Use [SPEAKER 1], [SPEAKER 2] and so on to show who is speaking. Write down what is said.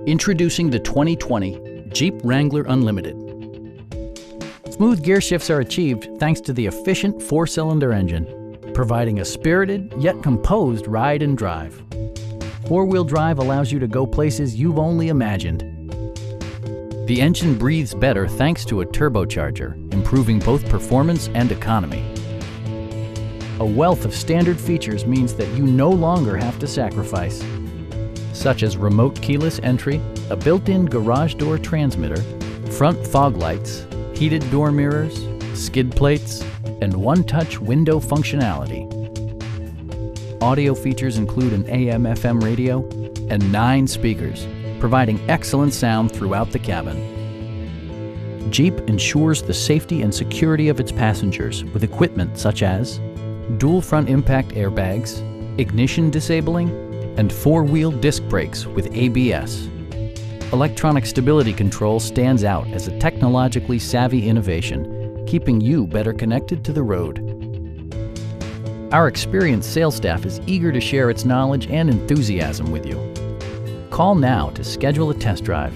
[SPEAKER 1] Introducing the 2020 Jeep Wrangler Unlimited. Smooth gear shifts are achieved thanks to the efficient 4-cylinder engine, providing a spirited yet composed ride and drive. 4-wheel drive allows you to go places you've only imagined. The engine breathes better thanks to a turbocharger, improving both performance and economy. A wealth of standard features means that you no longer have to sacrifice, such as remote keyless entry, a built-in garage door transmitter, front fog lights, heated door mirrors, skid plates, and one-touch window functionality. Audio features include an AM/FM radio and 9 speakers, providing excellent sound throughout the cabin. Jeep ensures the safety and security of its passengers with equipment such as dual front impact airbags, ignition disabling, and 4-wheel disc brakes with ABS. Electronic stability control stands out as a technologically savvy innovation, keeping you better connected to the road. Our experienced sales staff is eager to share its knowledge and enthusiasm with you. Call now to schedule a test drive.